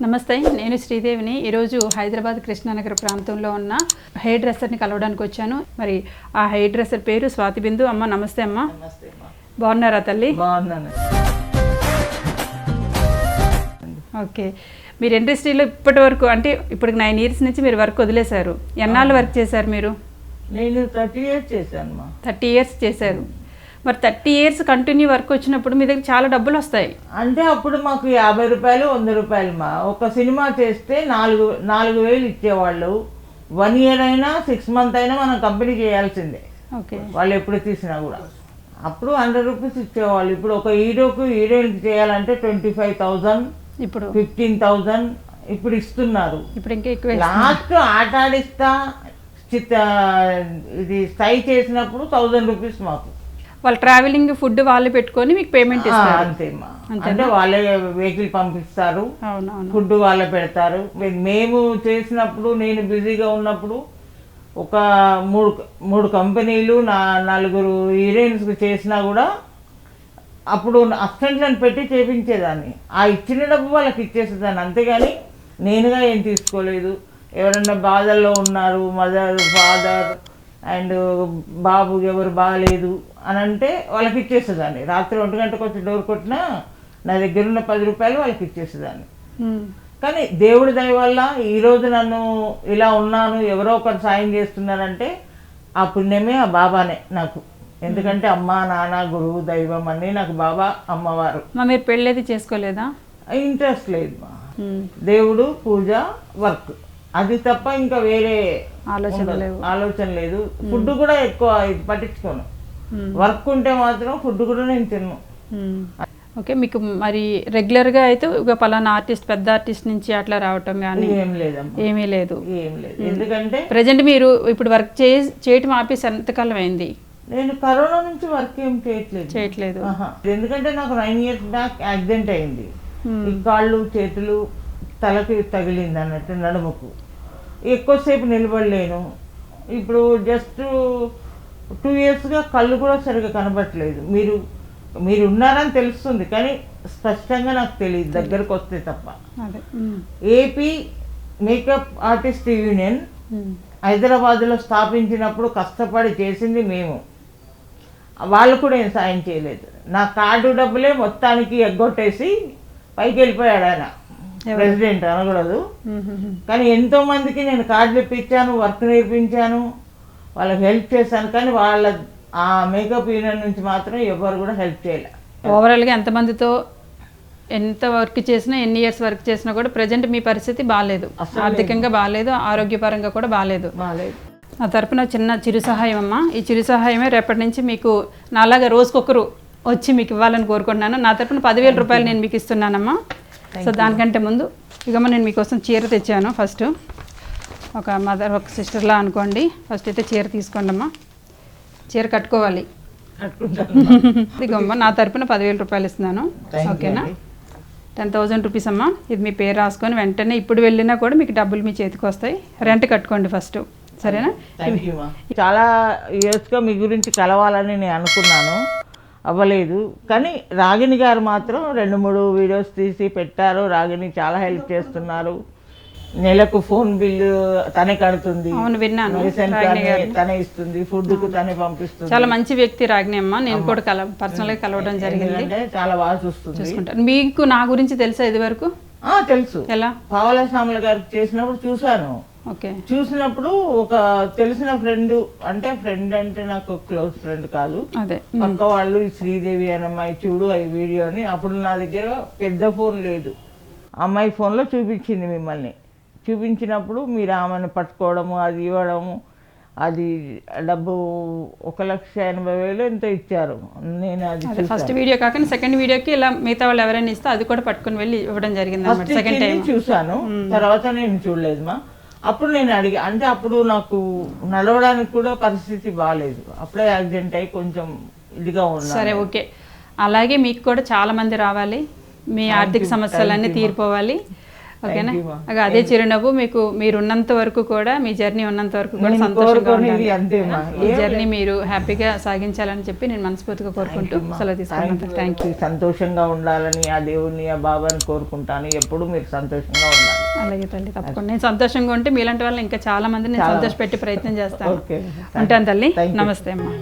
నమస్తే, నేను శ్రీదేవిని. ఈరోజు హైదరాబాద్ కృష్ణానగర్ ప్రాంతంలో ఉన్న హెయిర్ డ్రెస్సర్ని కలవడానికి వచ్చాను. మరి ఆ హెయిర్ డ్రెస్సర్ పేరు స్వాతి బిందు. అమ్మ నమస్తే. అమ్మ బాగున్నారా తల్లి? బాగున్నాను. ఓకే, మీరు ఇండస్ట్రీలో ఇప్పటి వరకు అంటే ఇప్పుడు 9 years నుంచి మీరు వర్క్ వదిలేశారు. ఎన్నాళ్ళు వర్క్ చేశారు మీరు? నేను 30 years చేశాను మా. 30 years చేశారు. మరి 30 years కంటిన్యూ వర్క్ వచ్చినప్పుడు మీ దగ్గర చాలా డబ్బులు వస్తాయి. అంటే అప్పుడు మాకు 50 రూపాయలు 100 రూపాయలు మా. ఒక సినిమా చేస్తే 4,000 ఇచ్చేవాళ్ళు. 1 year అయినా 6 months అయినా మనం కంపెనీ చేయాల్సిందే. ఓకే, వాళ్ళు ఎప్పుడు తీసినా కూడా అప్పుడు 100 రూపీస్ ఇచ్చేవాళ్ళు. ఇప్పుడు ఒక హీరోకు హీరోయిన్కి చేయాలంటే 25,000 ఇప్పుడు 15,000 ఇప్పుడు ఇస్తున్నారు. ఇప్పుడు ఇంకా ఎక్కువ. లాస్ట్ ఆట ఆడిస్తా ఇది స్టై చేసినప్పుడు 1,000 రూపీస్ మాకు. వాళ్ళు ట్రావెలింగ్ ఫుడ్ వాళ్ళు పెట్టుకొని మీకు పేమెంట్ ఇస్తారు. అంతేమ్మా. అంటే వాళ్ళే వెహికల్ పంపిస్తారు, అవునవును, ఫుడ్ వాళ్ళే పెడతారు. మేము చేసినప్పుడు నేను బిజీగా ఉన్నప్పుడు ఒక మూడు కంపెనీలు 4 హీరోయిన్స్కి చేసినా కూడా అప్పుడు అసిస్టెంట్లను పెట్టి చేపించేదాన్ని. ఆ ఇచ్చిన డబ్బు వాళ్ళకి ఇచ్చేసేదాన్ని, అంతేగాని నేనుగా ఏం తీసుకోలేదు. ఎవరన్నా బాధల్లో ఉన్నారు, మదర్ ఫాదర్ అండ్ బాబు ఎవరు బాగలేదు అని అంటే వాళ్ళకి ఇచ్చేసేదాన్ని. రాత్రి 1 గంటకు వచ్చి డోర్ కొట్టినా నా దగ్గర ఉన్న 10 రూపాయలు వాళ్ళకి ఇచ్చేసేదాన్ని. కానీ దేవుడి దయ వల్ల ఈరోజు నన్ను ఇలా ఉన్నాను, ఎవరో ఒకరు సాయం చేస్తున్నారంటే ఆ పుణ్యమే ఆ బాబానే నాకు. ఎందుకంటే అమ్మ నాన్న గురువు దైవం అన్నీ నాకు బాబా అమ్మవారు. మీరు పెళ్ళేది చేసుకోలేదా? ఇంట్రెస్ట్ లేదు మా. దేవుడు పూజ వర్క్ అది తప్ప ఇంకా వేరే ఆలోచన లేదు. ఫుడ్ కూడా ఎక్కువ పట్టించుకోను. వర్క్ ఉంటే మాత్రం ఫుడ్ కూడా నేను తిన్ను. ఓకే, మీకు మరి రెగ్యులర్గా అయితే ఒక పలానా ఆర్టిస్ట్ పెద్ద ఆర్టిస్ట్ నుంచి అట్లా రావటం కానీ ఏమీ లేదు. ఎందుకంటే ప్రజెంట్ మీరు ఇప్పుడు వర్క్ చేయటం ఆపేసి ఎంతకాలం అయింది? నేను కరోనా నుంచి వర్క్ ఏం చేయట్లేదు. ఎందుకంటే నాకు 9 years బ్యాక్ యాక్సిడెంట్ అయింది. ఈ కాళ్ళు చేతులు తలకి తగిలింది అన్నట్టు, నడుముకు. ఎక్కువసేపు నిలబడలేను. ఇప్పుడు జస్ట్ 2 yearsగా కళ్ళు కూడా సరిగ్గా కనబడట్లేదు. మీరు ఉన్నారని తెలుస్తుంది కానీ స్పష్టంగా నాకు తెలియదు దగ్గరకు వస్తే తప్ప. ఏపీ మేకప్ ఆర్టిస్ట్ యూనియన్ హైదరాబాద్లో స్థాపించినప్పుడు కష్టపడి చేసింది మేము. వాళ్ళు కూడా ఏం సాయం చేయలేదు. నా కార్డు డబ్బులే మొత్తానికి ఎగ్గొట్టేసి పైకి వెళ్ళిపోయాడు ఆయన. ప్రెసిడెంట్ అనకూడదు కానీ ఎంతో మందికి నేను కార్డులు ఇప్పించాను, వర్క్ నేర్పించాను, వాళ్ళకి హెల్ప్ చేశాను. కానీ వాళ్ళ ఆ మేకప్ యూనియన్ నుంచి మాత్రం ఎవరు కూడా హెల్ప్ చేయలేదు. ఓవరాల్గా ఎంతమందితో ఎంత వర్క్ చేసినా, ఎన్ని ఇయర్స్ వర్క్ చేసినా కూడా ప్రజెంట్ మీ పరిస్థితి బాగాలేదు. ఆర్థికంగా బాగాలేదు, ఆరోగ్యపరంగా కూడా బాగాలేదు. నా తరపున చిన్న చిరు సహాయం అమ్మ. ఈ చిరు సహాయమే రేపటి నుంచి మీకు నాలాగా రోజుకొకరు వచ్చి మీకు ఇవ్వాలని కోరుకుంటున్నాను. నా తరపున 10,000 రూపాయలు నేను మీకు ఇస్తున్నానమ్మా. సో దానికంటే ముందు ఇకమ్మ నేను మీకోసం చీర తెచ్చాను. ఫస్ట్ ఒక మదర్ ఒక సిస్టర్లా అనుకోండి. ఫస్ట్ అయితే చీర తీసుకోండి అమ్మా. చీర కట్టుకోవాలి. ఇదిగోమ్మ నా తరపున 10,000 రూపాయలు ఇస్తున్నాను. ఓకేనా? 10,000 రూపీస్ అమ్మా. ఇది మీ పేరు రాసుకొని వెంటనే ఇప్పుడు వెళ్ళినా కూడా మీకు డబ్బులు మీ చేతికి వస్తాయి. రెంట్ కట్టుకోండి ఫస్ట్, సరేనా? చాలా ఇయర్స్గా మీ గురించి కలవాలని నేను అనుకున్నాను, అవ్వలేదు. కానీ రాగిణి గారు మాత్రం 2-3 వీడియోస్ తీసి పెట్టారు. రాగిణి చాలా హెల్ప్ చేస్తున్నారు. నెలకు ఫోన్ బిల్లు తనే కడుతుంది, తనే ఇస్తుంది, ఫుడ్ కు తనే పంపిస్తుంది. చాలా మంచి వ్యక్తి రాగిణి అమ్మ. నేను కూడా పర్సనల్గా కలవడం జరిగింది. చాలా బాగా చూసుకుంటాను. మీకు నా గురించి తెలుసా ఇది వరకు? తెలుసు. ఎలా? పావలా శ్యామల గారికి చేసినప్పుడు చూసాను. ఓకే, చూసినప్పుడు ఒక తెలిసిన ఫ్రెండ్ అంటే నాకు క్లోజ్ ఫ్రెండ్ కాదు, అదే పక్క వాళ్ళు శ్రీదేవి అని అమ్మాయి చూడు ఈ వీడియో అని. అప్పుడు నా దగ్గర పెద్ద ఫోన్ లేదు. అమ్మాయి ఫోన్లో చూపించింది మిమ్మల్ని. చూపించినప్పుడు మీరు ఆమెను పట్టుకోవడము, అది ఇవ్వడము, అది డబ్బు 1,80,000 ఎంతో ఇచ్చారు. నేను అది ఫస్ట్ వీడియో కాకుండా సెకండ్ వీడియోకి ఇలా మిగతా వాళ్ళు ఎవరైనా ఇస్తే అది కూడా పట్టుకుని వెళ్ళి ఇవ్వడం జరిగింది. సెకండ్ టైం చూసాను, తర్వాత నేను చూడలేదు మా. అప్పుడు నేను అడిగా, అంటే అప్పుడు నాకు నడవడానికి కూడా పరిస్థితి బాగాలేదు. అప్పుడే యాక్సిడెంట్ అయ్యి కొంచెం ఇదిగా ఉన్నా. సరే, ఓకే. అలాగే మీకు కూడా చాలా మంది రావాలి, మీ ఆర్థిక సమస్యలన్నీ తీరిపోవాలి. ఓకేనా అదే చిరునవ్వు మీకు మీరున్నంత వరకు కూడా మీ జర్నీ ఉన్నంత వరకు కూడా సంతోషంగా ఉండాలి. ఈ జర్నీ మీరు హ్యాపీగా సాగించాలని చెప్పి నేను మనస్ఫూర్తిగా కోరుకుంటూ సెలవు తీసుకుంటాను. Thank you. సంతోషంగా ఉండాలని ఆ దేవుని ఆ బాబాని కోరుకుంటాను. ఎప్పుడు మీరు సంతోషంగా ఉండాలి. అలాగే తల్లి, తప్పకుండా. నేను సంతోషంగా ఉంటే మీలాంటి వాళ్ళని ఇంకా చాలా మంది నేను సంతోషపెట్టి ప్రయత్నం చేస్తాను. ఉంటాను తల్లి. నమస్తే అమ్మా.